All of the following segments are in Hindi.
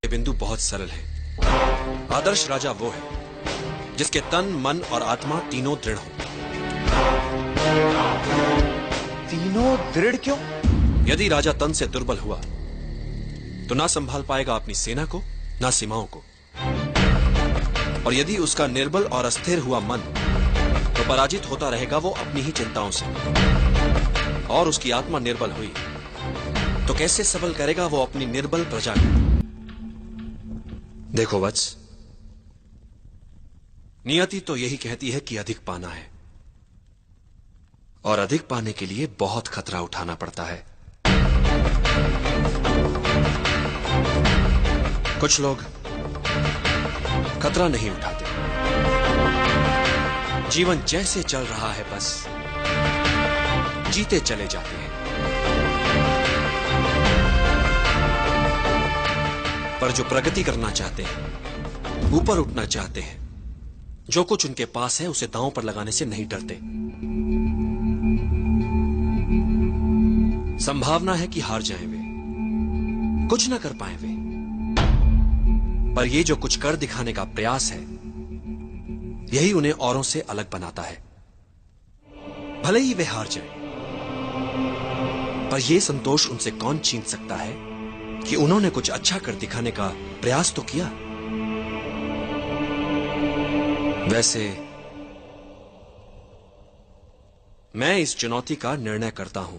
बिंदु बहुत सरल है। आदर्श राजा वो है जिसके तन, मन और आत्मा तीनों दृढ़ हो। तीनों दृढ़ क्यों? यदि राजा तन से दुर्बल हुआ तो ना संभाल पाएगा अपनी सेना को, ना सीमाओं को। और यदि उसका निर्बल और अस्थिर हुआ मन, तो पराजित होता रहेगा वो अपनी ही चिंताओं से। और उसकी आत्मा निर्बल हुई तो कैसे सबल करेगा वो अपनी निर्बल प्रजा को। देखो वत्स, नियति तो यही कहती है कि अधिक पाना है, और अधिक पाने के लिए बहुत खतरा उठाना पड़ता है। कुछ लोग खतरा नहीं उठाते, जीवन जैसे चल रहा है बस जीते चले जाते हैं। पर जो प्रगति करना चाहते हैं, ऊपर उठना चाहते हैं, जो कुछ उनके पास है उसे दांव पर लगाने से नहीं डरते। संभावना है कि हार जाएं वे, कुछ ना कर पाए वे, पर ये जो कुछ कर दिखाने का प्रयास है, यही उन्हें औरों से अलग बनाता है। भले ही वे हार जाएं, पर यह संतोष उनसे कौन छीन सकता है कि उन्होंने कुछ अच्छा कर दिखाने का प्रयास तो किया। वैसे मैं इस चुनौती का निर्णय करता हूं,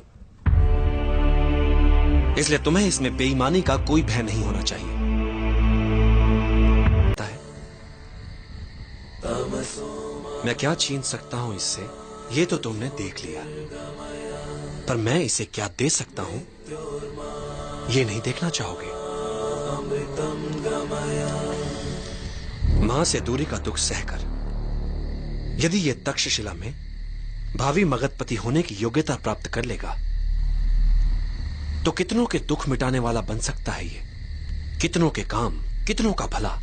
इसलिए तुम्हें इसमें बेईमानी का कोई भय नहीं होना चाहिए। मैं क्या छीन सकता हूं इससे, ये तो तुमने देख लिया, पर मैं इसे क्या दे सकता हूं, ये नहीं देखना चाहोगे। मां से दूरी का दुख सहकर यदि ये तक्षशिला में भावी मगधपति होने की योग्यता प्राप्त कर लेगा, तो कितनों के दुख मिटाने वाला बन सकता है ये। कितनों के काम, कितनों का भला,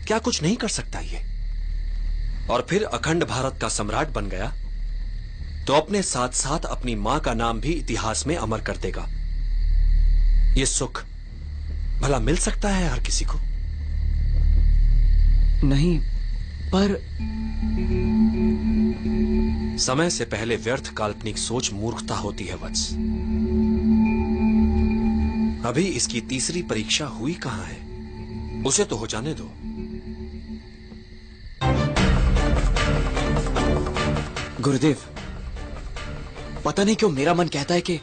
क्या कुछ नहीं कर सकता ये। और फिर अखंड भारत का सम्राट बन गया तो अपने साथ साथ अपनी मां का नाम भी इतिहास में अमर कर देगा। ये सुख भला मिल सकता है हर किसी को? नहीं, पर समय से पहले व्यर्थ काल्पनिक सोच मूर्खता होती है वत्स। अभी इसकी तीसरी परीक्षा हुई कहां है, उसे तो हो जाने दो। गुरुदेव, पता नहीं क्यों मेरा मन कहता है कि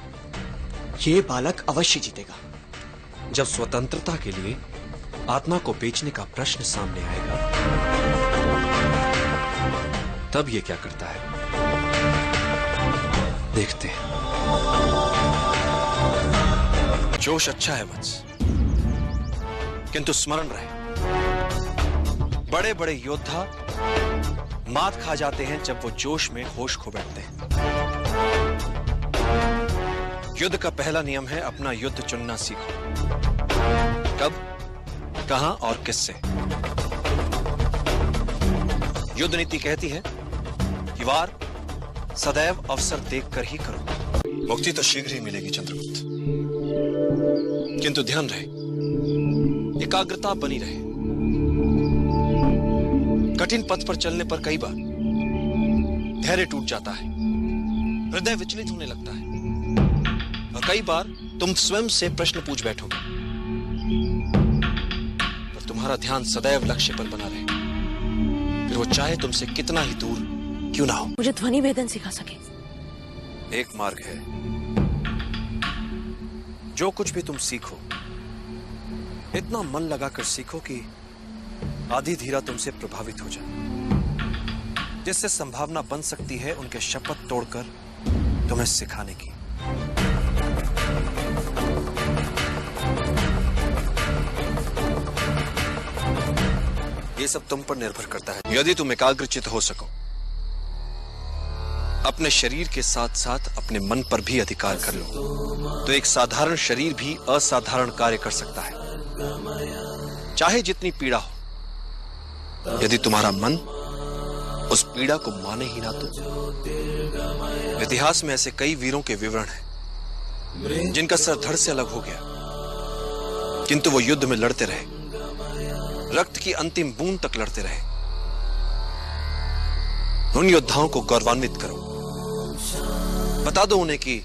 ये बालक अवश्य जीतेगा। जब स्वतंत्रता के लिए आत्मा को बेचने का प्रश्न सामने आएगा, तब ये क्या करता है, देखते हैं। जोश अच्छा है वत्स, किंतु स्मरण रहे, बड़े बड़े योद्धा मात खा जाते हैं जब वो जोश में होश खो बैठते हैं। युद्ध का पहला नियम है अपना युद्ध चुनना सीखो। कब, कहां और किससे। युद्ध नीति कहती है कि वार सदैव अवसर देखकर ही करो। मुक्ति तो शीघ्र ही मिलेगी चंद्रगुप्त, किंतु ध्यान रहे, एकाग्रता बनी रहे। कठिन पथ पर चलने पर कई बार धैर्य टूट जाता है, हृदय विचलित होने लगता है, और कई बार तुम स्वयं से प्रश्न पूछ बैठोगे, पर तुम्हारा ध्यान सदैव लक्ष्य पर बना रहे, फिर वो चाहे तुमसे कितना ही दूर क्यों ना हो? मुझे ध्वनि भेदन सिखा सके। एक मार्ग है। जो कुछ भी तुम सीखो, इतना मन लगाकर सीखो कि आधी धीरा तुमसे प्रभावित हो जाए, जिससे संभावना बन सकती है उनके शपथ तोड़कर तुम्हें सिखाने की। ये सब तुम पर निर्भर करता है। यदि तुम एकाग्रचित हो सको, अपने शरीर के साथ साथ अपने मन पर भी अधिकार कर लो, तो एक साधारण शरीर भी असाधारण कार्य कर सकता है, चाहे जितनी पीड़ा हो। यदि तुम्हारा मन उस पीड़ा को माने ही ना तो। इतिहास में ऐसे कई वीरों के विवरण हैं जिनका सर धड़ से अलग हो गया, किंतु वो युद्ध में लड़ते रहे, रक्त की अंतिम बूंद तक लड़ते रहे। उन योद्धाओं को गौरवान्वित करो, बता दो उन्हें कि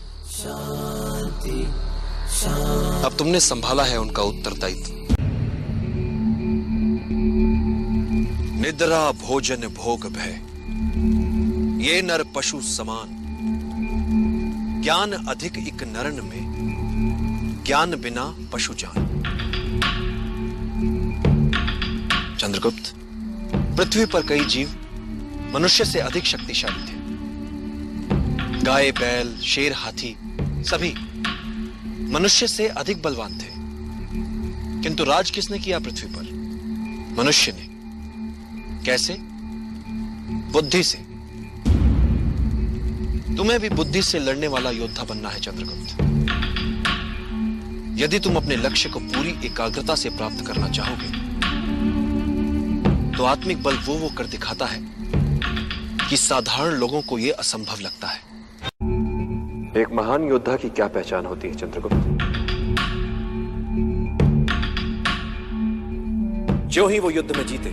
अब तुमने संभाला है उनका उत्तरदायित्व। निद्रा भोजन भोग भय, ये नर पशु समान, ज्ञान अधिक इक नरन में, ज्ञान बिना पशु जान। चंद्रगुप्त, पृथ्वी पर कई जीव मनुष्य से अधिक शक्तिशाली थे। गाय, बैल, शेर, हाथी सभी मनुष्य से अधिक बलवान थे, किंतु राज किसने किया पृथ्वी पर? मनुष्य ने। कैसे? बुद्धि से। तुम्हें भी बुद्धि से लड़ने वाला योद्धा बनना है चंद्रगुप्त। यदि तुम अपने लक्ष्य को पूरी एकाग्रता से प्राप्त करना चाहोगे, तो आत्मिक बल वो कर दिखाता है कि साधारण लोगों को यह असंभव लगता है। एक महान योद्धा की क्या पहचान होती है चंद्रगुप्त? जो ही वो युद्ध में जीते,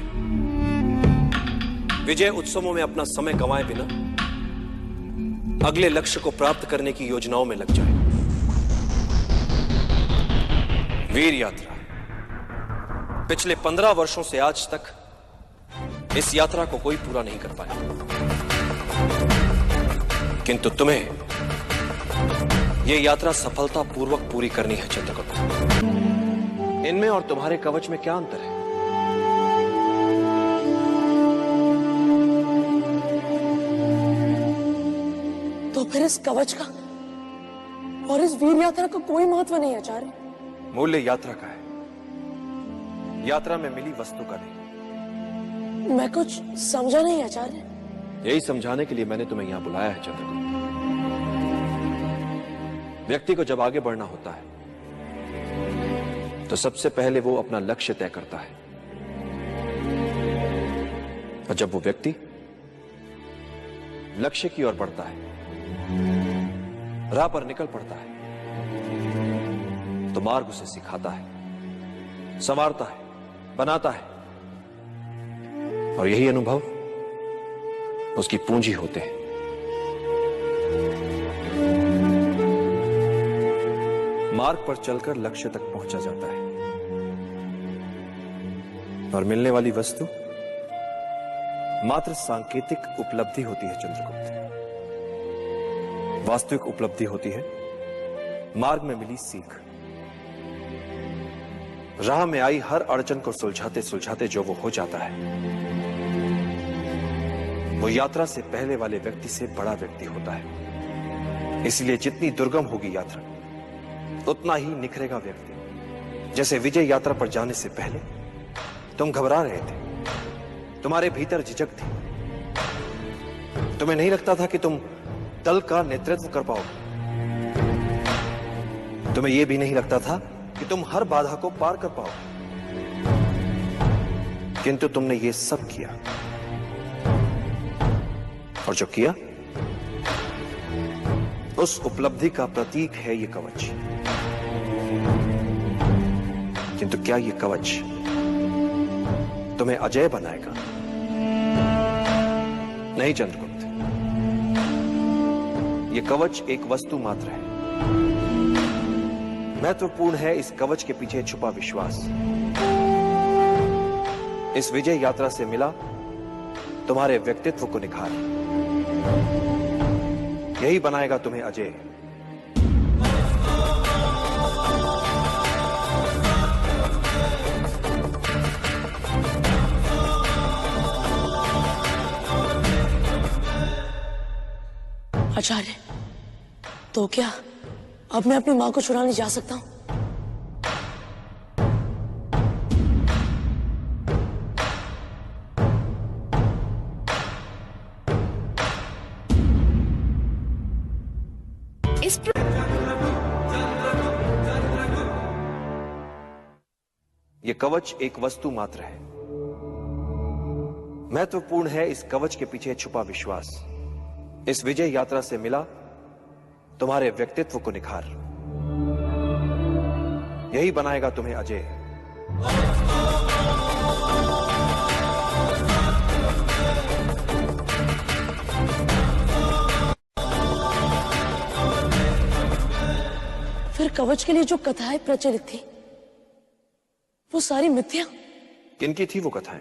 विजय उत्सवों में अपना समय गंवाए बिना अगले लक्ष्य को प्राप्त करने की योजनाओं में लग जाए। वीर यात्रा पिछले 15 वर्षों से आज तक इस यात्रा को कोई पूरा नहीं कर पाया, किंतु तुम्हें यह यात्रा सफलतापूर्वक पूरी करनी है चंद्रगुप्त। इनमें और तुम्हारे कवच में क्या अंतर है? तो फिर इस कवच का और इस वीर यात्रा का कोई महत्व नहीं आचार्य। मूल्य यात्रा का है, यात्रा में मिली वस्तु का नहीं। मैं कुछ समझा नहीं आचार्य। यही समझाने के लिए मैंने तुम्हें यहां बुलाया है चंद्रगुप्त। व्यक्ति को जब आगे बढ़ना होता है, तो सबसे पहले वो अपना लक्ष्य तय करता है, और जब वो व्यक्ति लक्ष्य की ओर बढ़ता है, राह पर निकल पड़ता है, तो मार्ग उसे सिखाता है, संवारता है, बनाता है, और यही अनुभव उसकी पूंजी होते हैं। मार्ग पर चलकर लक्ष्य तक पहुंचा जाता है, और मिलने वाली वस्तु मात्र सांकेतिक उपलब्धि होती है चंद्रगुप्त। वास्तविक उपलब्धि होती है मार्ग में मिली सीख। राह में आई हर अड़चन को सुलझाते सुलझाते जो वो हो जाता है, वो यात्रा से पहले वाले व्यक्ति से बड़ा व्यक्ति होता है। इसलिए जितनी दुर्गम होगी यात्रा, उतना ही निखरेगा व्यक्ति। जैसे विजय यात्रा पर जाने से पहले तुम घबरा रहे थे, तुम्हारे भीतर झिझक थी, तुम्हें नहीं लगता था कि तुम दल का नेतृत्व कर पाओगे, तुम्हें यह भी नहीं लगता था कि तुम हर बाधा को पार कर पाओगे, किंतु तुमने ये सब किया, और जो किया उस उपलब्धि का प्रतीक है ये कवच। किंतु क्या ये कवच तुम्हें अजय बनाएगा? नहीं चंद्रगुप्त, ये कवच एक वस्तु मात्र है। महत्वपूर्ण है इस कवच के पीछे छुपा विश्वास। इस विजय यात्रा से मिला तुम्हारे व्यक्तित्व को निखार, यही बनाएगा तुम्हें अजय। आचार्य, तो क्या अब मैं अपनी मां को छुड़ाने जा सकता हूं? यह कवच एक वस्तु मात्र है। महत्वपूर्ण है इस कवच के पीछे छुपा विश्वास। इस विजय यात्रा से मिला तुम्हारे व्यक्तित्व को निखार। यही बनाएगा तुम्हें अजय। फिर कवच के लिए जो कथाएं प्रचलित थी वो सारी मिथ्या? किनकी थी वो कथाएं?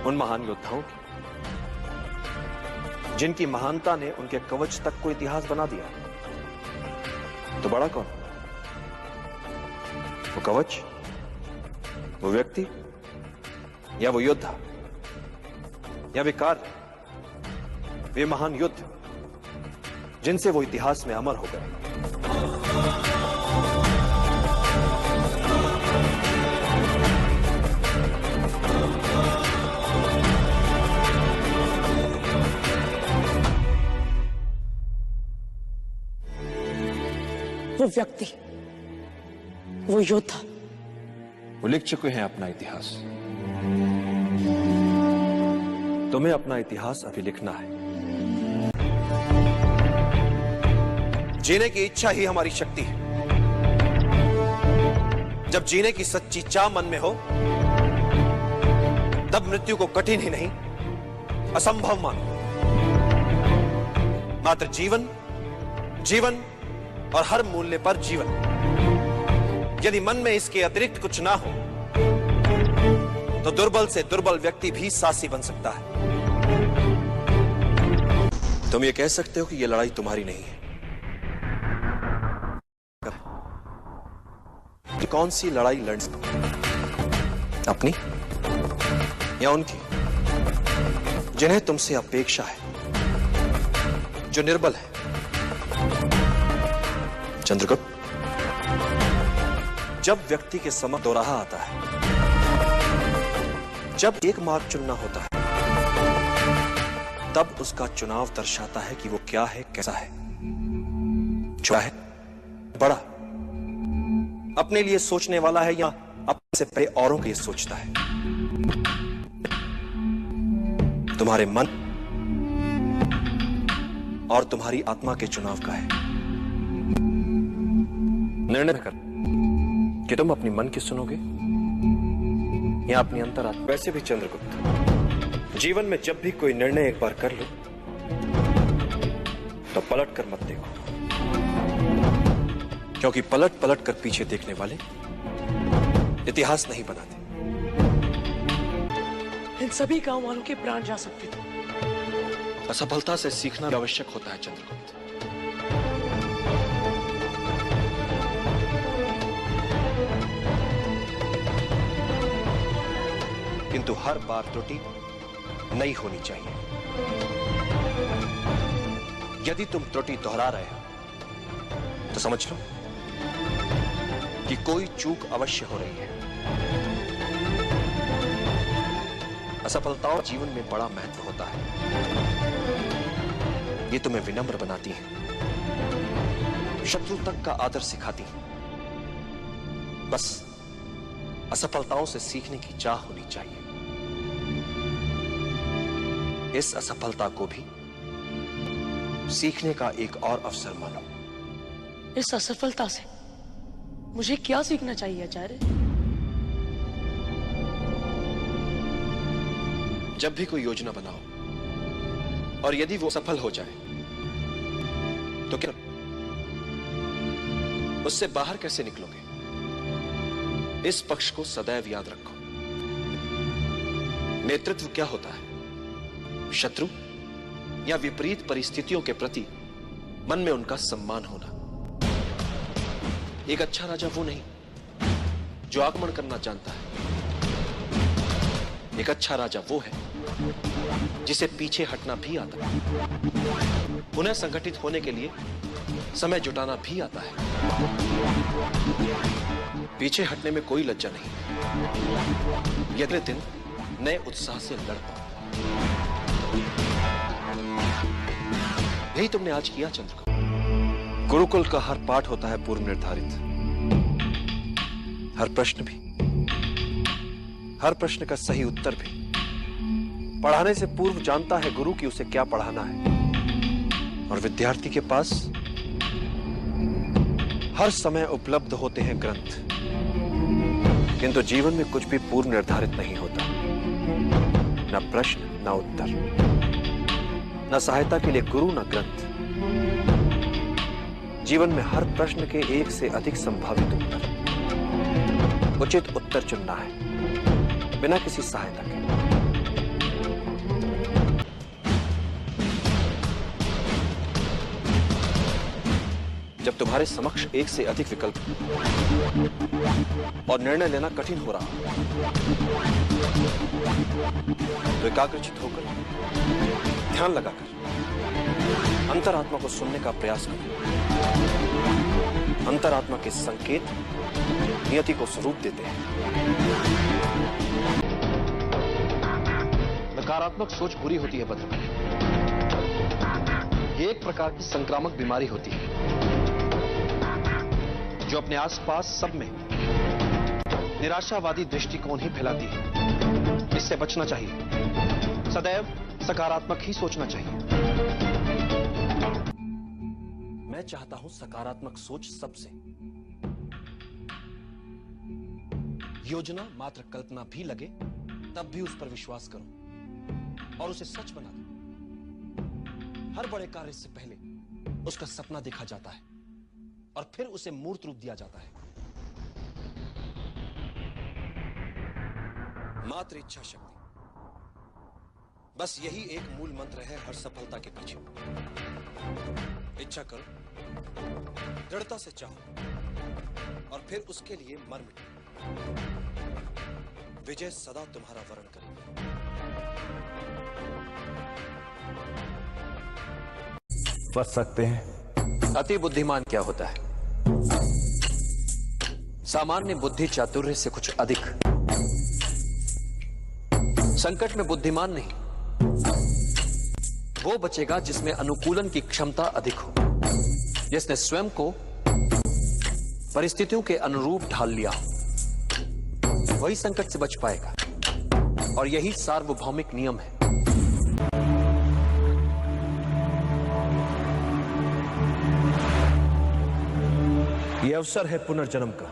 उन महान योद्धाओं की, जिनकी महानता ने उनके कवच तक को इतिहास बना दिया। तो बड़ा कौन? वो कवच, वो व्यक्ति, या वो योद्धा, या वे कार्य, वे महान युद्ध जिनसे वो इतिहास में अमर हो गए। वो व्यक्ति, वो योद्धा, वो लिख चुके हैं अपना इतिहास। तुम्हें अपना इतिहास अभी लिखना है। जीने की इच्छा ही हमारी शक्ति है। जब जीने की सच्ची चाह मन में हो, तब मृत्यु को कठिन ही नहीं, असंभव मानो। मात्र जीवन, जीवन और हर मूल्य पर जीवन। यदि मन में इसके अतिरिक्त कुछ ना हो, तो दुर्बल से दुर्बल व्यक्ति भी साहसी बन सकता है। तुम ये कह सकते हो कि यह लड़ाई तुम्हारी नहीं है। कौन सी लड़ाई लड़ सकते? अपनी या उनकी जिन्हें तुमसे अपेक्षा है, जो निर्बल है? चंद्रगुप्त, जब व्यक्ति के समक्ष दोराहा आता है, जब एक मार्ग चुनना होता है, तब उसका चुनाव दर्शाता है कि वो क्या है, कैसा है। छोटा है, बड़ा, अपने लिए सोचने वाला है या अपने से परे औरों के लिए सोचता है। तुम्हारे मन और तुम्हारी आत्मा के चुनाव का है। निर्णय कर कि तुम अपनी मन की सुनोगे या अपनी अंतरात्मा। वैसे भी चंद्रगुप्त, जीवन में जब भी कोई निर्णय एक बार कर लो, तो पलट कर मत देखो, क्योंकि पलट पलट कर पीछे देखने वाले इतिहास नहीं बनाते। इन सभी गांव वालों के प्राण जा सकते थे। असफलता से सीखना आवश्यक होता है चंद्रगुप्त। किंतु हर बार त्रुटि नहीं होनी चाहिए। यदि तुम त्रुटि दोहरा रहे हो, तो समझ लो कि कोई चूक अवश्य हो रही है। असफलताओं जीवन में बड़ा महत्व होता है। ये तुम्हें विनम्र बनाती है, शत्रु तक का आदर सिखाती है। बस असफलताओं से सीखने की चाह होनी चाहिए। इस असफलता को भी सीखने का एक और अवसर मानो। इस असफलता से मुझे क्या सीखना चाहिए आचार्य? जब भी कोई योजना बनाओ और यदि वो सफल हो जाए, तो क्या उससे बाहर कैसे निकलोगे? इस पक्ष को सदैव याद रखो। नेतृत्व क्या होता है? शत्रु या विपरीत परिस्थितियों के प्रति मन में उनका सम्मान होना। एक अच्छा राजा वो नहीं जो आक्रमण करना जानता है। एक अच्छा राजा वो है जिसे पीछे हटना भी आता है, पुनः संगठित होने के लिए समय जुटाना भी आता है। पीछे हटने में कोई लज्जा नहीं, ये अगले दिन नए उत्साह से लड़ पाओ। यही तुमने आज किया चंद्रका। गुरुकुल का हर पाठ होता है पूर्व निर्धारित, हर प्रश्न भी, हर प्रश्न का सही उत्तर भी। पढ़ाने से पूर्व जानता है गुरु कि उसे क्या पढ़ाना है, और विद्यार्थी के पास हर समय उपलब्ध होते हैं ग्रंथ। किंतु जीवन में कुछ भी पूर्व निर्धारित नहीं होता, न प्रश्न न उत्तर, न सहायता के लिए गुरु न ग्रंथ। जीवन में हर प्रश्न के एक से अधिक संभावित उत्तर, उचित उत्तर चुनना है बिना किसी सहायता के। जब तुम्हारे समक्ष एक से अधिक विकल्प और निर्णय लेना कठिन हो रहा तो एकाग्रचित होकर, ध्यान लगाकर अंतरात्मा को सुनने का प्रयास करो। अंतरात्मा के संकेत नियति को स्वरूप देते हैं। नकारात्मक सोच बुरी होती है भद्र। ये एक प्रकार की संक्रामक बीमारी होती है जो अपने आसपास सब में निराशावादी दृष्टिकोण ही फैलाती है। इससे बचना चाहिए, सदैव सकारात्मक ही सोचना चाहिए। मैं चाहता हूं सकारात्मक सोच सबसे। योजना मात्र कल्पना भी लगे तब भी उस पर विश्वास करो और उसे सच बना दो। हर बड़े कार्य से पहले उसका सपना देखा जाता है और फिर उसे मूर्त रूप दिया जाता है। मात्र इच्छा शक्ति, बस यही एक मूल मंत्र है हर सफलता के पीछे। इच्छा करो, दृढ़ता से चाहो और फिर उसके लिए मर मिटो। विजय सदा तुम्हारा वरण करेगी। बच सकते हैं। अति बुद्धिमान क्या होता है? सामान्य बुद्धि चातुर्य से कुछ अधिक। संकट में बुद्धिमान नहीं, वो बचेगा जिसमें अनुकूलन की क्षमता अधिक हो, जिसने स्वयं को परिस्थितियों के अनुरूप ढाल लिया हो, वही संकट से बच पाएगा। और यही सार्वभौमिक नियम है। यह अवसर है पुनर्जन्म का।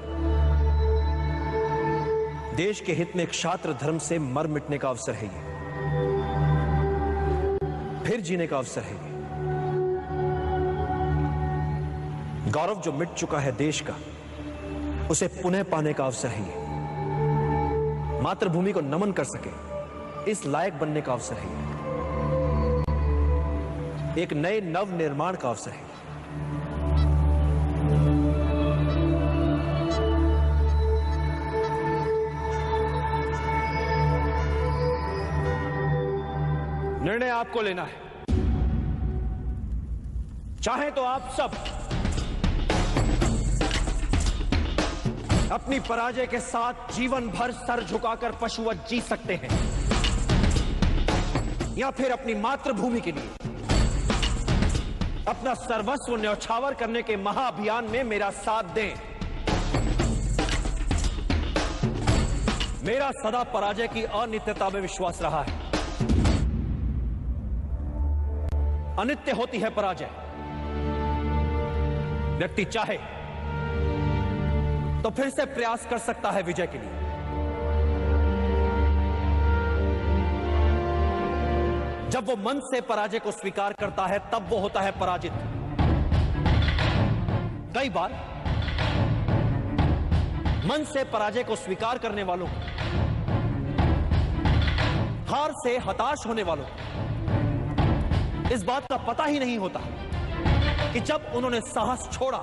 देश के हित में क्षात्र धर्म से मर मिटने का अवसर है ये, फिर जीने का अवसर है ये। गौरव जो मिट चुका है देश का, उसे पुनः पाने का अवसर है ये। मातृभूमि को नमन कर सके इस लायक बनने का अवसर है ये। एक नए नव निर्माण का अवसर है। निर्णय आपको लेना है। चाहे तो आप सब अपनी पराजय के साथ जीवन भर सर झुकाकर पशुवत जी सकते हैं, या फिर अपनी मातृभूमि के लिए अपना सर्वस्व न्यौछावर करने के महाअभियान में मेरा साथ दें। मेरा सदा पराजय की अनित्यता में विश्वास रहा है। अनित्य होती है पराजय। व्यक्ति चाहे तो फिर से प्रयास कर सकता है विजय के लिए। जब वो मन से पराजय को स्वीकार करता है तब वो होता है पराजित। कई बार मन से पराजय को स्वीकार करने वालों को, हार से हताश होने वालों को इस बात का पता ही नहीं होता कि जब उन्होंने साहस छोड़ा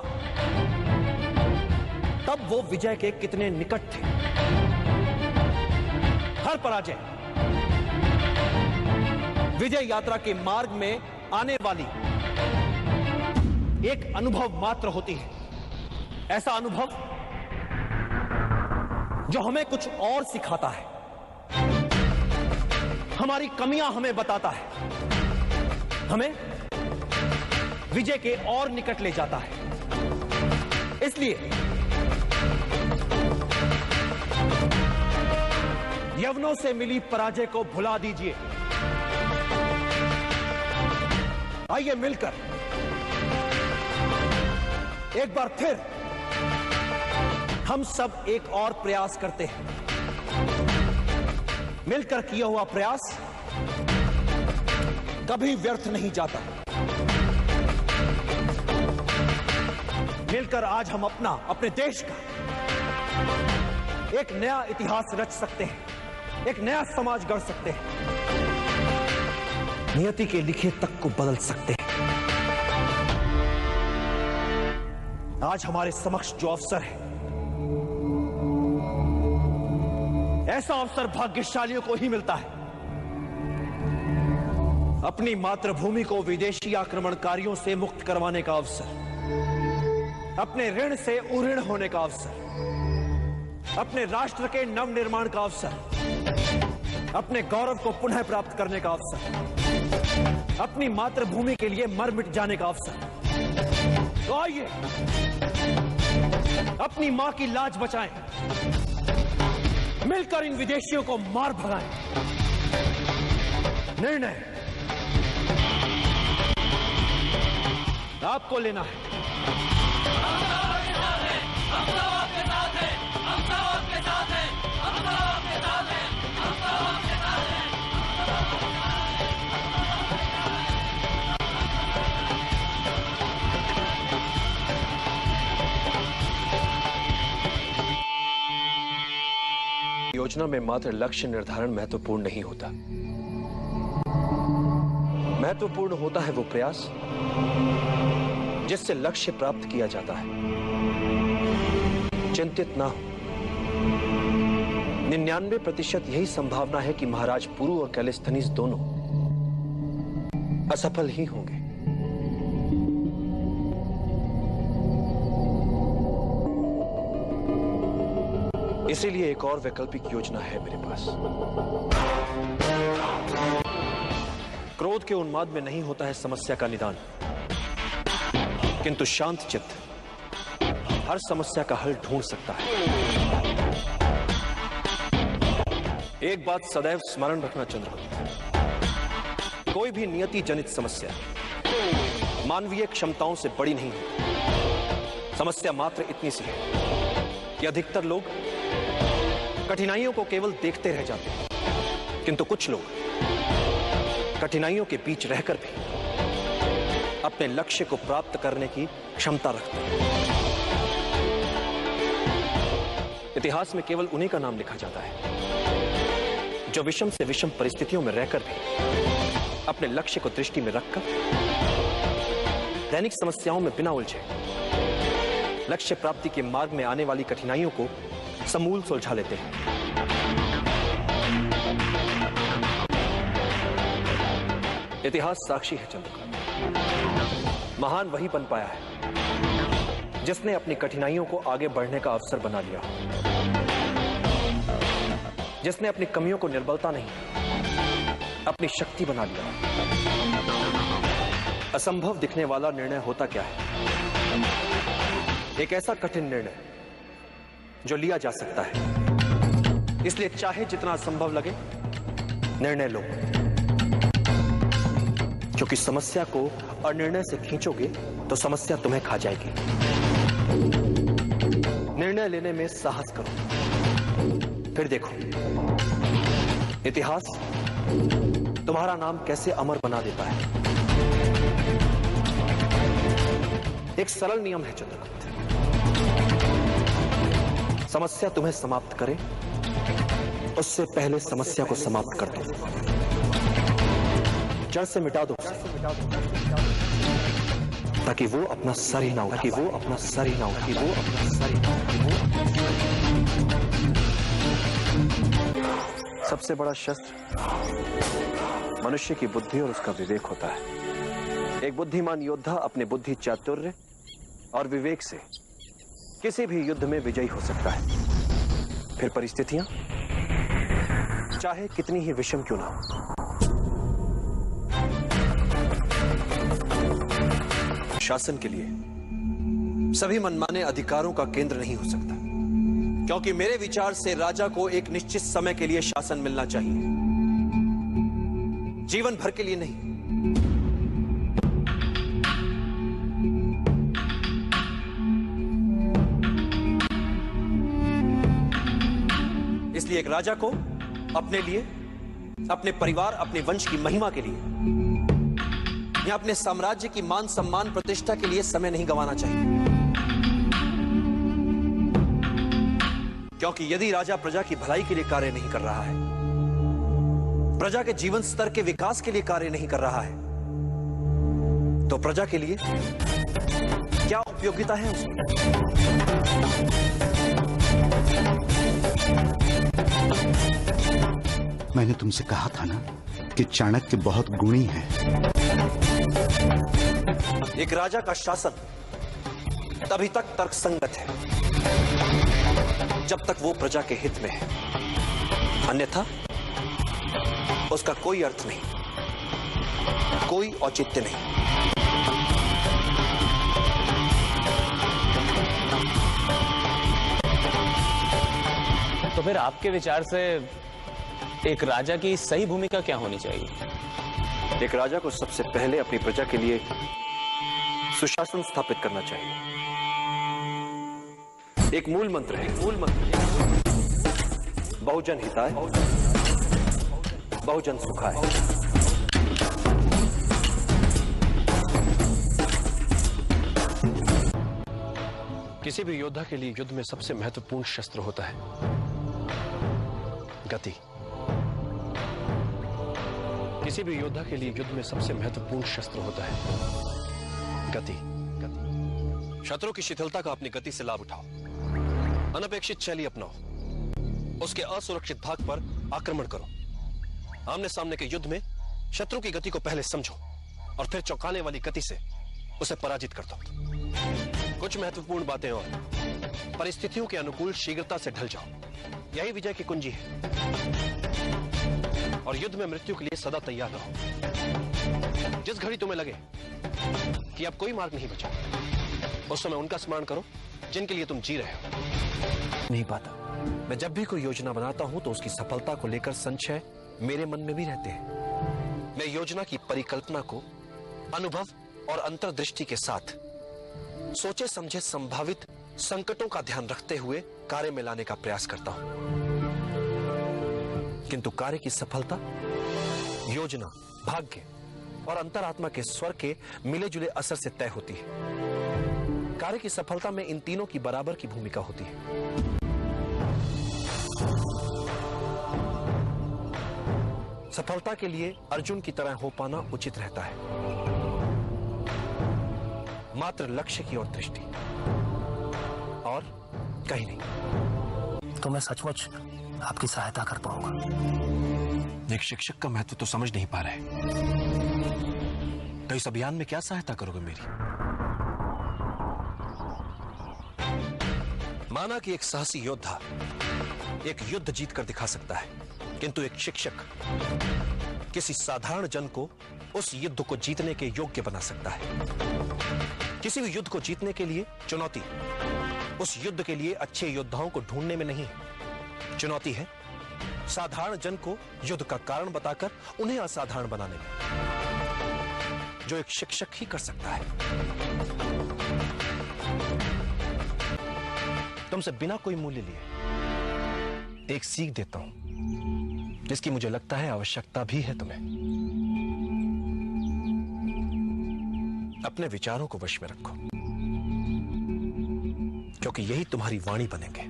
तब वो विजय के कितने निकट थे। हर पराजय विजय यात्रा के मार्ग में आने वाली एक अनुभव मात्र होती है। ऐसा अनुभव जो हमें कुछ और सिखाता है, हमारी कमियां हमें बताता है, हमें विजय के और निकट ले जाता है। इसलिए यवनों से मिली पराजय को भुला दीजिए। आइए मिलकर एक बार फिर हम सब एक और प्रयास करते हैं। मिलकर किया हुआ प्रयास कभी व्यर्थ नहीं जाता। मिलकर आज हम अपने देश का एक नया इतिहास रच सकते हैं, एक नया समाज गढ़ सकते हैं, नियति के लिखे तक को बदल सकते हैं। आज हमारे समक्ष जो अवसर है, ऐसा अवसर भाग्यशालियों को ही मिलता है। अपनी मातृभूमि को विदेशी आक्रमणकारियों से मुक्त करवाने का अवसर, अपने ऋण से उऋण होने का अवसर, अपने राष्ट्र के नवनिर्माण का अवसर, अपने गौरव को पुनः प्राप्त करने का अवसर, अपनी मातृभूमि के लिए मर मिट जाने का अवसर। तो आइए अपनी मां की लाज बचाएं, मिलकर इन विदेशियों को मार भगाएं। निर्णय आपको लेना है। योजना में मात्र लक्ष्य निर्धारण महत्वपूर्ण नहीं होता। महत्वपूर्ण होता है वो प्रयास जिससे लक्ष्य प्राप्त किया जाता है। चिंतित ना हो, 99% यही संभावना है कि महाराज पुरु और कैलिस्थनीज दोनों असफल ही होंगे। इसीलिए एक और वैकल्पिक योजना है मेरे पास। क्रोध के उन्माद में नहीं होता है समस्या का निदान, किंतु शांत चित्त हर समस्या का हल ढूंढ सकता है। एक बात सदैव स्मरण रखना चंद्रगुप्त, कोई भी नियति जनित समस्या मानवीय क्षमताओं से बड़ी नहीं है। समस्या मात्र इतनी सी है कि अधिकतर लोग कठिनाइयों को केवल देखते रह जाते हैं, किंतु कुछ लोग कठिनाइयों के बीच रहकर भी अपने लक्ष्य को प्राप्त करने की क्षमता रखते हैं। इतिहास में केवल उन्हीं का नाम लिखा जाता है जो विषम से विषम परिस्थितियों में रहकर भी अपने लक्ष्य को दृष्टि में रखकर दैनिक समस्याओं में बिना उलझे लक्ष्य प्राप्ति के मार्ग में आने वाली कठिनाइयों को समूल सुलझा लेते हैं। इतिहास साक्षी है चंद्रकांत, महान वही बन पाया है जिसने अपनी कठिनाइयों को आगे बढ़ने का अवसर बना लिया, जिसने अपनी कमियों को निर्बलता नहीं अपनी शक्ति बना लिया। असंभव दिखने वाला निर्णय होता क्या है? एक ऐसा कठिन निर्णय जो लिया जा सकता है। इसलिए चाहे जितना असंभव लगे, निर्णय लो, क्योंकि समस्या को अनिर्णय से खींचोगे तो समस्या तुम्हें खा जाएगी। निर्णय लेने में साहस करो, फिर देखो इतिहास तुम्हारा नाम कैसे अमर बना देता है। एक सरल नियम है चंद्रगुप्त, समस्या तुम्हें समाप्त करे उससे पहले समस्या को समाप्त कर दो। जड़ से मिटा दो, ताकि वो अपना सर ही ना उठा, ताकि वो अपना सर ही ना उठा, ताकि वो अपना सर ही ना उठा। सबसे बड़ा शस्त्र मनुष्य की बुद्धि और उसका विवेक होता है। एक बुद्धिमान योद्धा अपने बुद्धि, चातुर्य और विवेक से किसी भी युद्ध में विजयी हो सकता है, फिर परिस्थितियां चाहे कितनी ही विषम क्यों ना हो। शासन के लिए सभी मनमाने अधिकारों का केंद्र नहीं हो सकता, क्योंकि मेरे विचार से राजा को एक निश्चित समय के लिए शासन मिलना चाहिए, जीवन भर के लिए नहीं। इसलिए एक राजा को अपने लिए, अपने परिवार, अपने वंश की महिमा के लिए या अपने साम्राज्य की मान सम्मान प्रतिष्ठा के लिए समय नहीं गंवाना चाहिए, क्योंकि यदि राजा प्रजा की भलाई के लिए कार्य नहीं कर रहा है, प्रजा के जीवन स्तर के विकास के लिए कार्य नहीं कर रहा है, तो प्रजा के लिए क्या उपयोगिता है उसकी? मैंने तुमसे कहा था ना कि चाणक्य बहुत गुणी है। एक राजा का शासन तभी तक तर्कसंगत है जब तक वो प्रजा के हित में है, अन्यथा उसका कोई अर्थ नहीं, कोई औचित्य नहीं। तो फिर आपके विचार से एक राजा की सही भूमिका क्या होनी चाहिए? एक राजा को सबसे पहले अपनी प्रजा के लिए सुशासन स्थापित करना चाहिए। एक मूल मंत्र है, बहुजन हिताय, बहुजन सुखाय। किसी भी योद्धा के लिए युद्ध में सबसे महत्वपूर्ण शस्त्र होता है गति। किसी भी योद्धा के लिए युद्ध में सबसे महत्वपूर्ण शस्त्र होता है गति। शत्रु की शिथिलता का अपनी गति से लाभ उठाओ, अनपेक्षित शैली अपनाओ, उसके असुरक्षित भाग पर आक्रमण करो। आमने सामने के युद्ध में शत्रु की गति को पहले समझो और फिर चौंकाने वाली गति से उसे पराजित कर दो। कुछ महत्वपूर्ण बातें और परिस्थितियों के अनुकूल शीघ्रता से ढल जाओ, यही विजय की कुंजी है। और युद्ध में मृत्यु के लिए सदा तैयार रहो। जिस घड़ी तुम्हें लगे कि अब कोई मार्ग नहीं बचा, उस समय उनका स्मरण करो जिनके लिए तुम जी रहे हो। नहीं पाता, मैं जब भी कोई योजना बनाता हूं तो उसकी सफलता को लेकर संशय मेरे मन में भी रहते हैं। मैं योजना की परिकल्पना को अनुभव और अंतर्दृष्टि के साथ सोचे समझे संभावित संकटों का ध्यान रखते हुए कार्य में लाने का प्रयास करता हूं, किंतु कार्य की सफलता योजना, भाग्य और अंतरात्मा के स्वर के मिले जुले असर से तय होती है। कार्य की सफलता में इन तीनों की बराबर की भूमिका होती है। सफलता के लिए अर्जुन की तरह हो पाना उचित रहता है, मात्र लक्ष्य की ओर दृष्टि और कहीं नहीं। तो मैं सचमुच आपकी सहायता कर पाऊंगा। एक शिक्षक का महत्व तो समझ नहीं पा रहे, तो इस अभियान में क्या सहायता करोगे मेरी? माना कि एक साहसी योद्धा एक युद्ध जीतकर दिखा सकता है, किंतु एक शिक्षक किसी साधारण जन को उस युद्ध को जीतने के योग्य बना सकता है। किसी भी युद्ध को जीतने के लिए चुनौती उस युद्ध के लिए अच्छे योद्धाओं को ढूंढने में नहीं, चुनौती है साधारण जन को युद्ध का कारण बताकर उन्हें असाधारण बनाने में, जो एक शिक्षक ही कर सकता है। तुमसे बिना कोई मूल्य लिए एक सीख देता हूं, जिसकी मुझे लगता है आवश्यकता भी है तुम्हें। अपने विचारों को वश में रखो, क्योंकि यही तुम्हारी वाणी बनेंगे।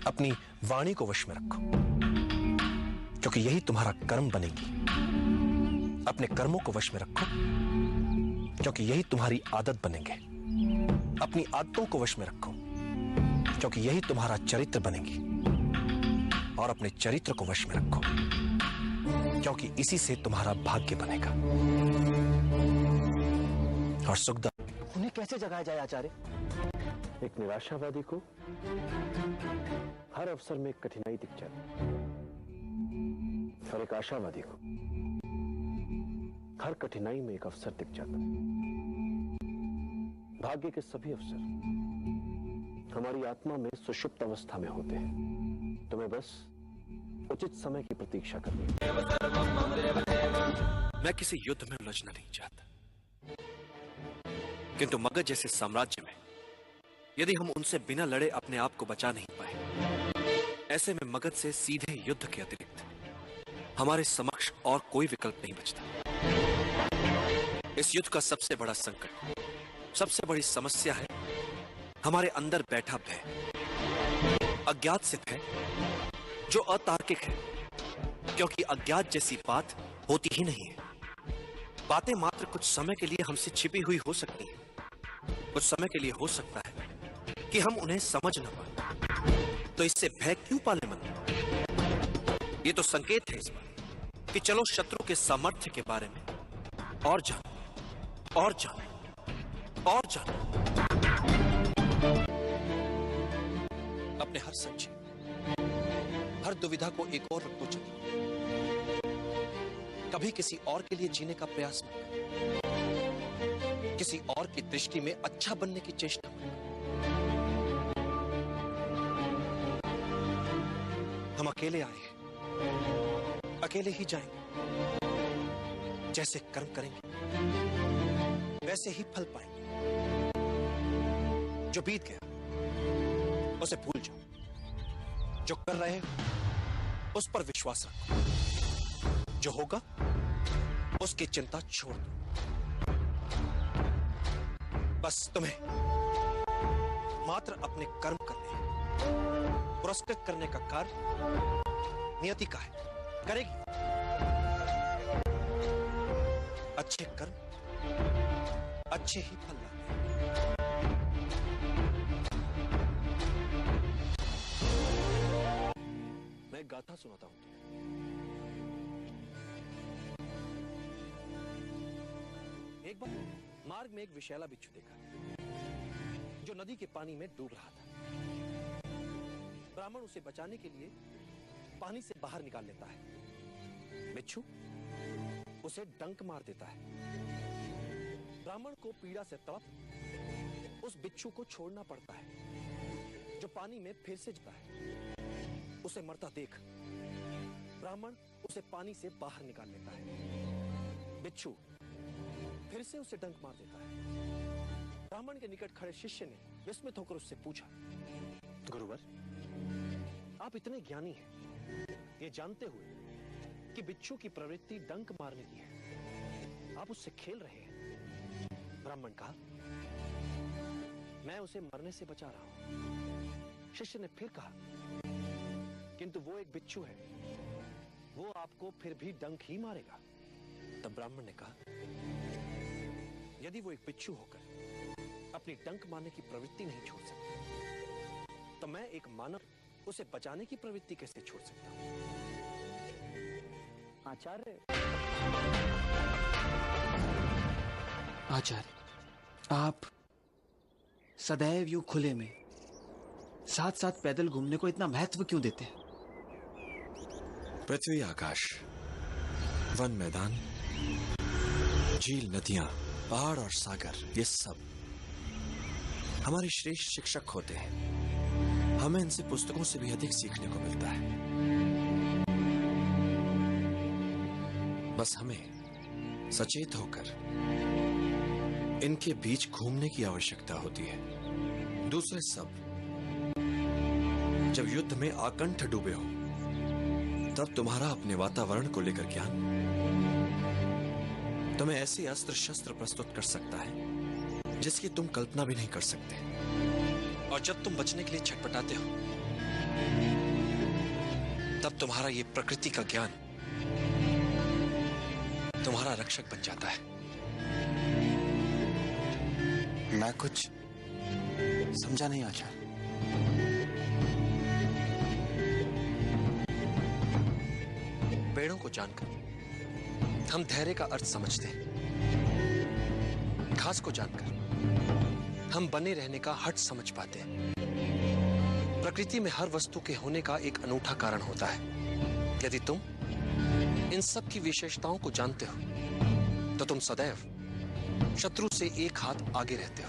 अपनी वाणी को वश में रखो, क्योंकि यही तुम्हारा कर्म बनेगी। अपने कर्मों को वश में रखो, क्योंकि यही तुम्हारी आदत बनेंगे। अपनी आदतों को वश में रखो, क्योंकि यही तुम्हारा चरित्र बनेगी। और अपने चरित्र को वश में रखो, क्योंकि इसी से तुम्हारा भाग्य बनेगा। और सुखदा, उन्हें कैसे जगाया जाए आचार्य? एक निराशावादी को हर अवसर में एक कठिनाई दिख जाती, और एक आशावादी को हर कठिनाई में एक अवसर दिख जाता। भाग्य के सभी अवसर हमारी आत्मा में सुषुप्त अवस्था में होते हैं। तुम्हें बस उचित समय की प्रतीक्षा करनी है। मैं किसी युद्ध में उलझना नहीं चाहता, किंतु मगध जैसे साम्राज्य में यदि हम उनसे बिना लड़े अपने आप को बचा नहीं पाए, ऐसे में मगध से सीधे युद्ध के अतिरिक्त हमारे समक्ष और कोई विकल्प नहीं बचता। इस युद्ध का सबसे बड़ा संकट, सबसे बड़ी समस्या है हमारे अंदर बैठा भय, अज्ञात से भय जो अतार्किक है, क्योंकि अज्ञात जैसी बात होती ही नहीं है। बातें मात्र कुछ समय के लिए हमसे छिपी हुई हो सकती हैं, कुछ समय के लिए हो सकता है कि हम उन्हें समझ न पाए, तो इससे भय क्यों पाले मन? ये तो संकेत है इस बात कि चलो शत्रु के सामर्थ्य के बारे में और जानो, और जानो, और जानो। अपने हर संशय, हर दुविधा को एक और रखो चलिए। कभी किसी और के लिए जीने का प्रयास मत करो, किसी और की दृष्टि में अच्छा बनने की चेष्टा मत करो। हम अकेले आए हैं, अकेले ही जाएंगे। जैसे कर्म करेंगे वैसे ही फल पाएंगे। जो बीत गया उसे भूल जाओ, जो कर रहे हो उस पर विश्वास रखो, जो होगा उसकी चिंता छोड़ दो। बस तुम्हें मात्र अपने कर्म करने हैं। पुरस्कृत करने का कार्य नियति का है, करेगी। अच्छे कर्म अच्छे ही फल लाते हैं। मैं एक गाथा सुनाता हूं तुम्हें। एक बार मार्ग में एक विषैला बिच्छू देखा जो नदी के पानी में डूब रहा था। ब्राह्मण उसे बचाने के लिए पानी से बाहर निकाल लेता है। बिच्छू उसे डंक मार देता है। ब्राह्मण को पीड़ा से तड़प उस बिच्छू को छोड़ना पड़ता है, जो पानी में फिर से जाता है। उसे मरता देख ब्राह्मण उसे पानी से बाहर निकाल लेता है। बिच्छू फिर से उसे डंक मार देता है। ब्राह्मण के निकट खड़े शिष्य ने विस्मित होकर उससे पूछा, गुरुवर, आप इतने ज्ञानी हैं, ये जानते हुए कि बिच्छू की प्रवृत्ति डंक मारने की है, आप उससे खेल रहे हैं। ब्राह्मण कहा, मैं उसे मरने से बचा रहा हूं। शिष्य ने फिर कहा, किंतु वो एक बिच्छू है, वो आपको फिर भी डंक ही मारेगा। तब ब्राह्मण ने कहा, यदि वो एक बिच्छू होकर अपनी डंक मारने की प्रवृत्ति नहीं छोड़ सकता, तो मैं एक मानव उसे बचाने की प्रवृत्ति कैसे छोड़ सकता हूं? आचार्य, आचार्य, आप सदैव यूं खुले में साथ साथ पैदल घूमने को इतना महत्व क्यों देते हैं? पृथ्वी, आकाश, वन, मैदान, झील, नदियां, पहाड़ और सागर, ये सब हमारे श्रेष्ठ शिक्षक होते हैं। हमें इनसे पुस्तकों से भी अधिक सीखने को मिलता है। बस हमें सचेत होकर इनके बीच घूमने की आवश्यकता होती है। दूसरे सब जब युद्ध में आकंठ डूबे हो, तब तुम्हारा अपने वातावरण को लेकर ज्ञान तुम्हें ऐसे अस्त्र शस्त्र प्रस्तुत कर सकता है जिसकी तुम कल्पना भी नहीं कर सकते। और जब तुम बचने के लिए छटपटाते हो, तब तुम्हारा ये प्रकृति का ज्ञान तुम्हारा रक्षक बन जाता है। मैं कुछ समझा नहीं आचार्य। पेड़ों को जानकर हम धैर्य का अर्थ समझते हैं। घास को जानकर हम बने रहने का हट समझ पाते हैं। प्रकृति में हर वस्तु के होने का एक अनूठा कारण होता है। यदि तुम इन सब की विशेषताओं को जानते हो तो तुम सदैव शत्रु से एक हाथ आगे रहते हो।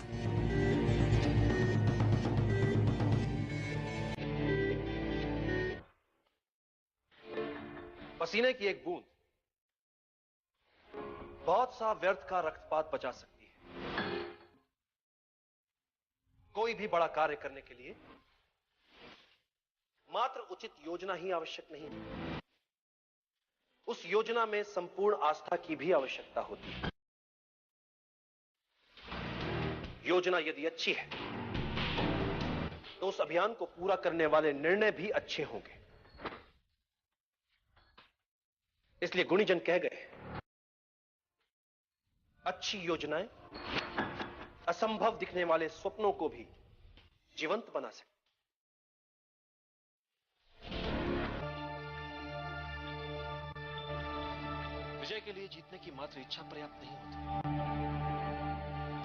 पसीने की एक बूंद बहुत सा व्यर्थ का रक्तपात बचा सकती है। कोई भी बड़ा कार्य करने के लिए मात्र उचित योजना ही आवश्यक नहीं है, उस योजना में संपूर्ण आस्था की भी आवश्यकता होती है। योजना यदि अच्छी है तो उस अभियान को पूरा करने वाले निर्णय भी अच्छे होंगे। इसलिए गुणीजन कह गए, अच्छी योजनाएं असंभव दिखने वाले स्वप्नों को भी जीवंत बना सकती। विजय के लिए जीतने की मात्र इच्छा पर्याप्त नहीं होती।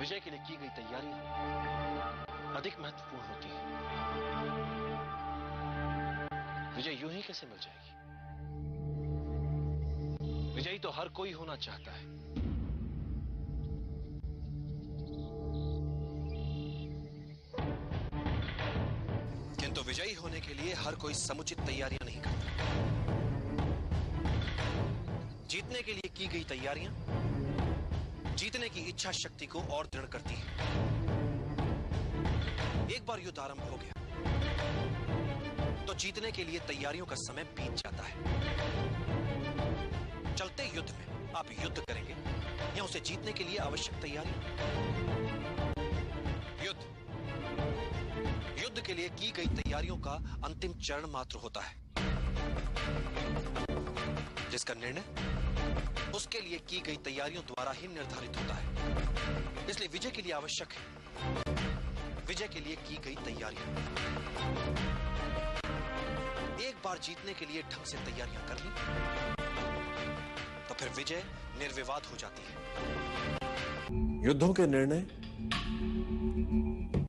विजय के लिए की गई तैयारियां अधिक महत्वपूर्ण होती है। विजय यूं ही कैसे मिल जाएगी? विजयी तो हर कोई होना चाहता है। किंतु विजयी होने के लिए हर कोई समुचित तैयारियां नहीं करता। जीतने के लिए की गई तैयारियां जीतने की इच्छा शक्ति को और दृढ़ करती हैं। एक बार युद्ध आरंभ हो गया तो जीतने के लिए तैयारियों का समय बीत जाता है। चलते युद्ध में आप युद्ध करेंगे या उसे जीतने के लिए आवश्यक तैयारी? युद्ध के लिए की गई तैयारियों का अंतिम चरण मात्र होता है, जिसका निर्णय उसके लिए की गई तैयारियों द्वारा ही निर्धारित होता है। इसलिए विजय के लिए आवश्यक है विजय के लिए की गई तैयारियां। एक बार जीतने के लिए ढंग से तैयारियां कर ली तो फिर विजय निर्विवाद हो जाती है। युद्धों के निर्णय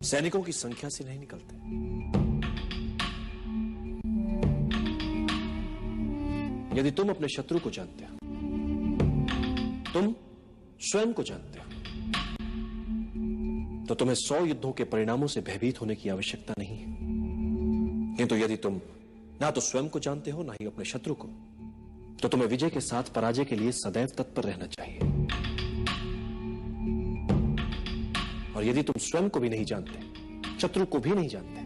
सैनिकों की संख्या से नहीं निकलते। यदि तुम अपने शत्रु को जानते हो, तुम स्वयं को जानते हो, तो तुम्हें 100 युद्धों के परिणामों से भयभीत होने की आवश्यकता नहीं है। किंतु यदि तुम ना तो स्वयं को जानते हो ना ही अपने शत्रु को, तो तुम्हें विजय के साथ पराजय के लिए सदैव तत्पर रहना चाहिए। और यदि तुम स्वयं को भी नहीं जानते, शत्रु को भी नहीं जानते,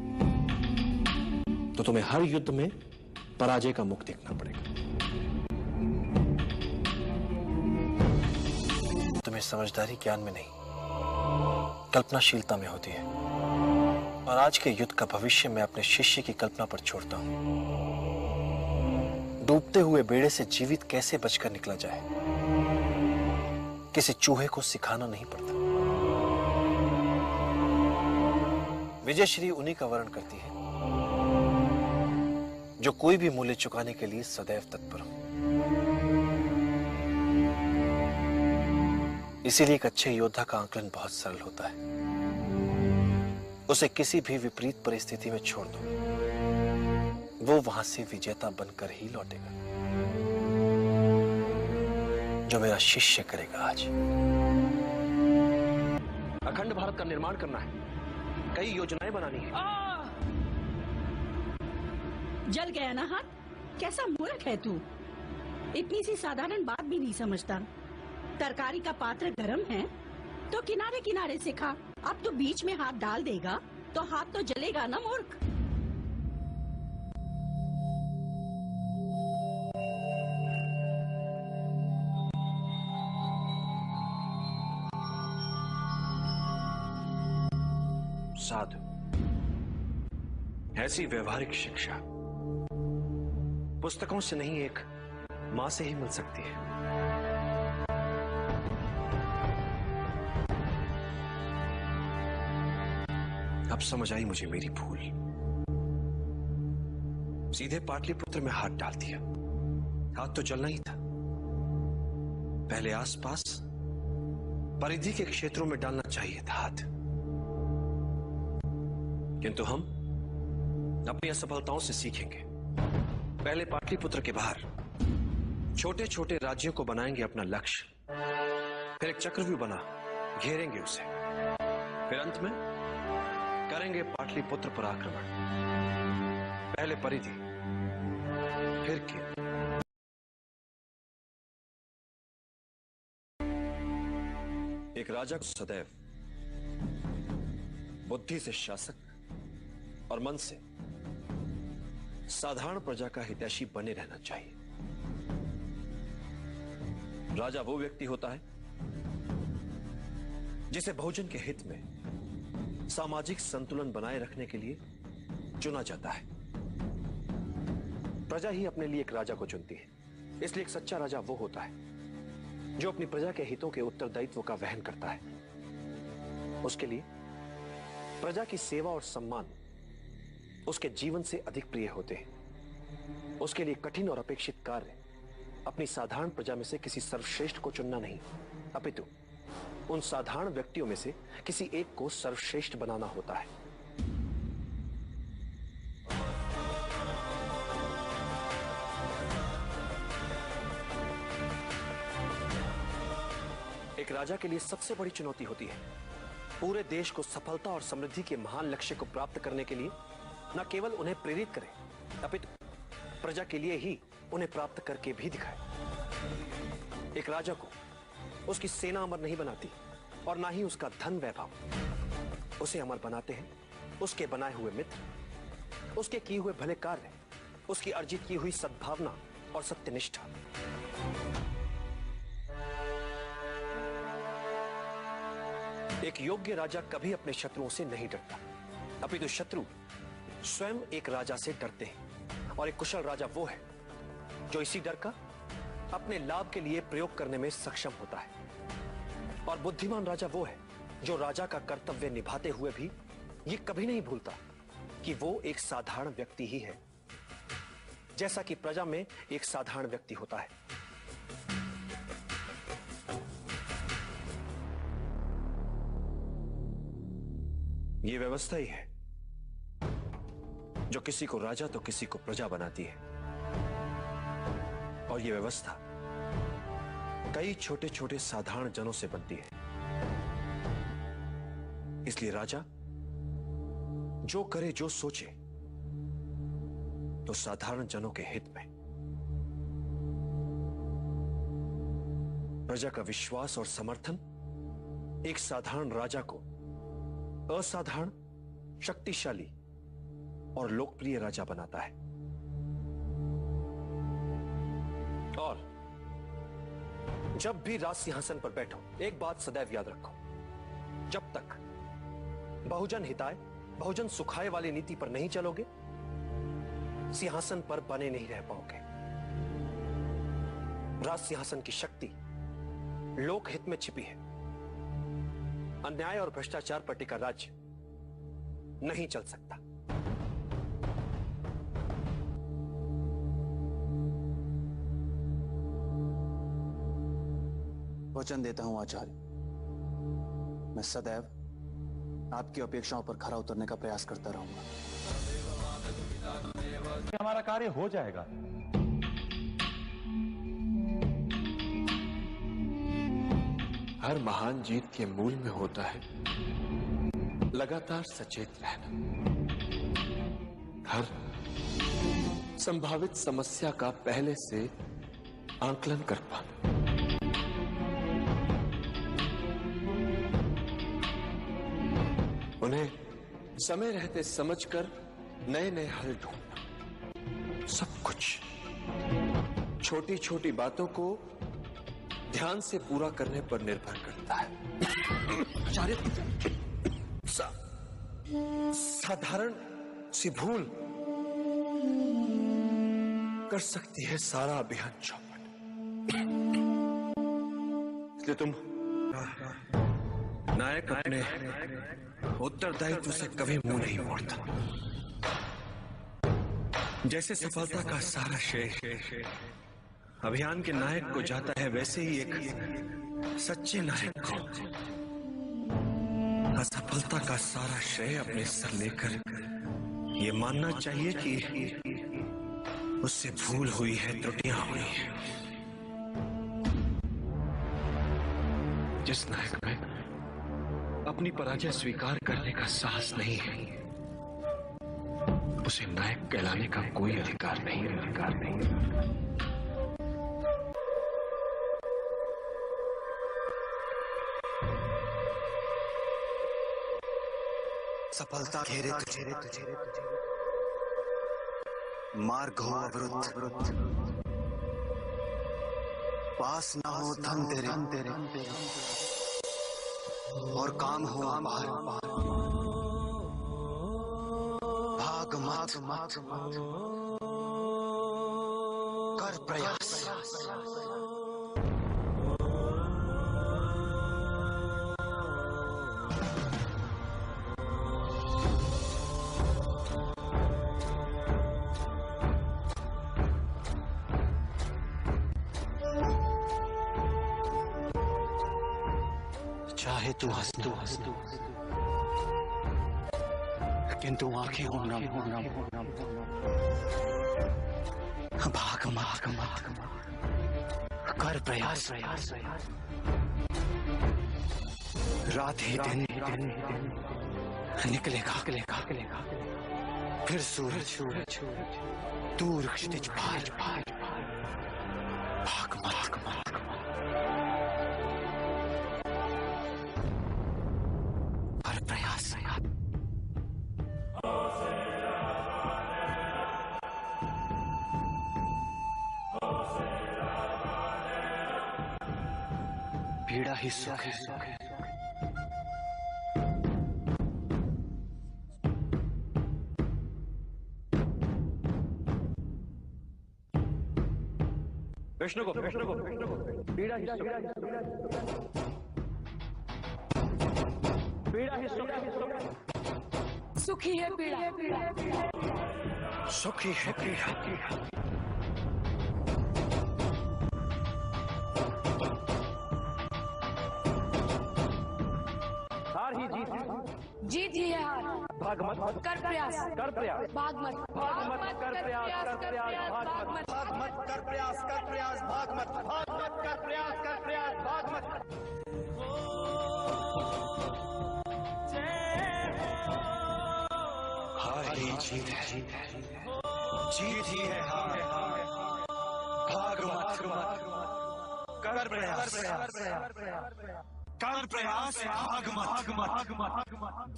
तो तुम्हें हर युद्ध में पराजय का मुख देखना पड़ेगा। तुम्हें समझदारी ज्ञान में नहीं, कल्पनाशीलता में होती है। और आज के युद्ध का भविष्य मैं अपने शिष्य की कल्पना पर छोड़ता हूं। डूबते हुए बेड़े से जीवित कैसे बचकर निकला जाए, किसी चूहे को सिखाना नहीं पड़ता। विजयश्री उन्हीं का वर्णन करती है जो कोई भी मूल्य चुकाने के लिए सदैव तत्पर हो। इसीलिए एक अच्छे योद्धा का आकलन बहुत सरल होता है। उसे किसी भी विपरीत परिस्थिति में छोड़ दो, वो वहां से विजेता बनकर ही लौटेगा। जो मेरा शिष्य करेगा आज। अखंड भारत का निर्माण करना है, कई योजनाएं बनानी है। जल गया ना हाथ? कैसा मूर्ख है तू, इतनी सी साधारण बात भी नहीं समझता। तरकारी का पात्र गरम है तो किनारे किनारे से खा। अब तो बीच में हाथ डाल देगा तो हाथ तो जलेगा ना मूर्ख। साधु, ऐसी व्यवहारिक शिक्षा पुस्तकों से नहीं, एक मां से ही मिल सकती है। अब समझ आई मुझे मेरी भूल। सीधे पाटलिपुत्र में हाथ डाल दिया। हाथ तो चलना ही था, पहले आसपास परिधि के क्षेत्रों में डालना चाहिए था हाथ। किंतु हम अपनी असफलताओं से सीखेंगे। पहले पाटलिपुत्र के बाहर छोटे छोटे राज्यों को बनाएंगे अपना लक्ष्य, फिर एक चक्रव्यूह बना घेरेंगे उसे, फिर अंत में करेंगे पाटलिपुत्र पर आक्रमण। पहले परिधि, फिर केंद्र। एक राजा को सदैव बुद्धि से शासक और मन से साधारण प्रजा का हितैषी बने रहना चाहिए। राजा वो व्यक्ति होता है जिसे बहुजन के हित में सामाजिक संतुलन बनाए रखने के लिए चुना जाता है। प्रजा ही अपने लिए एक राजा को चुनती है। इसलिए एक सच्चा राजा वो होता है जो अपनी प्रजा के हितों के उत्तरदायित्व का वहन करता है। उसके लिए प्रजा की सेवा और सम्मान उसके जीवन से अधिक प्रिय होते हैं। उसके लिए कठिन और अपेक्षित कार्य अपनी साधारण प्रजा में से किसी सर्वश्रेष्ठ को चुनना नहीं, अपितु उन साधारण व्यक्तियों में से किसी एक को सर्वश्रेष्ठ बनाना होता है। एक राजा के लिए सबसे बड़ी चुनौती होती है पूरे देश को सफलता और समृद्धि के महान लक्ष्य को प्राप्त करने के लिए न केवल उन्हें प्रेरित करे, अपितु प्रजा के लिए ही उन्हें प्राप्त करके भी दिखाए। एक राजा को उसकी सेना अमर नहीं बनाती और ना ही उसका धन वैभव। उसे अमर बनाते हैं उसके बनाए हुए मित्र, उसके किए हुए भले कार्य, उसकी अर्जित की हुई सद्भावना और सत्यनिष्ठा। एक योग्य राजा कभी अपने शत्रुओं से नहीं डरता, अपितु शत्रु स्वयं एक राजा से डरते हैं। और एक कुशल राजा वो है जो इसी डर का अपने लाभ के लिए प्रयोग करने में सक्षम होता है। और बुद्धिमान राजा वो है जो राजा का कर्तव्य निभाते हुए भी ये कभी नहीं भूलता कि वो एक साधारण व्यक्ति ही है, जैसा कि प्रजा में एक साधारण व्यक्ति होता है। ये व्यवस्था ही है जो किसी को राजा तो किसी को प्रजा बनाती है। और ये व्यवस्था कई छोटे छोटे साधारण जनों से बनती है। इसलिए राजा जो करे जो सोचे तो साधारण जनों के हित में। प्रजा का विश्वास और समर्थन एक साधारण राजा को असाधारण, शक्तिशाली और लोकप्रिय राजा बनाता है। और जब भी राज सिंहासन पर बैठो, एक बात सदैव याद रखो, जब तक बहुजन हिताय, बहुजन सुखाय वाली नीति पर नहीं चलोगे, सिंहासन पर बने नहीं रह पाओगे। राज सिंहासन की शक्ति लोकहित में छिपी है। अन्याय और भ्रष्टाचार पर टिका राज्य नहीं चल सकता। वचन देता हूं आचार्य, मैं सदैव आपकी अपेक्षाओं पर खरा उतरने का प्रयास करता रहूंगा। हमारा कार्य हो जाएगा। हर महान जीत के मूल में होता है लगातार सचेत रहना, हर संभावित समस्या का पहले से आंकलन कर पाना। उन्हें समय रहते समझकर नए नए हल ढूंढना। सब कुछ छोटी छोटी बातों को ध्यान से पूरा करने पर निर्भर करता है। आचार्य, साधारण सी भूल कर सकती है सारा अभियान चौपट। इसलिए तुम नायक अपने उत्तरदायित्व से कभी मुंह नहीं मोड़ता। जैसे सफलता का सारा श्रेय अभियान के नायक को जाता है, वैसे ही एक सच्चे नायक को असफलता का सारा श्रेय अपने सर लेकर ये मानना चाहिए कि उससे भूल हुई है, त्रुटियां हुई हैं। जिस नायक में अपनी पराजय स्वीकार करने का साहस नहीं है, उसे नायक कहलाने का कोई अधिकार नहीं। सफलता घेरे तुझे, मार्ग हो अवरुद्ध, पास ना हो धन तेरे, और काम हो अपार, भाग मत कर प्रयास। चाहे तू हंस किंतु आंखें हो नम, भाग मत कर प्रयास। रात ही दिन निकलेगा, फिर सूरज दूर क्षितिज पार, भाग मत कर प्रयास। पीड़ा ही सुख है। विष्णु को पीड़ा ही सुख है। पीड़ा ही सुख है। सुखी है पीड़ा, सुखी है पीड़ा। हार ही जीत ही है हार। भाग मत कर प्रयास, भाग मत कर प्रयास, भाग मत कर प्रयास, भाग मत कर प्रयास, भाग मत। हार ही जीत है, जीत ही है हार। भाग मत कर प्रयास,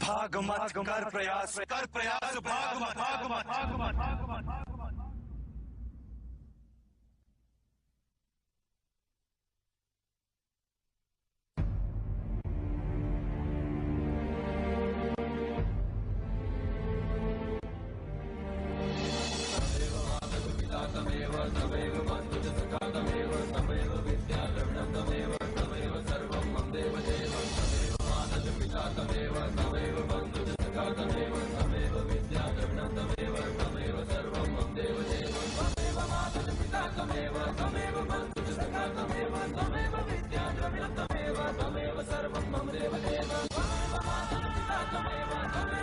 भाग मत कर प्रयास, भाग मत। तमेव सर्वं मम देव देव, तमेव माता पिता तमेव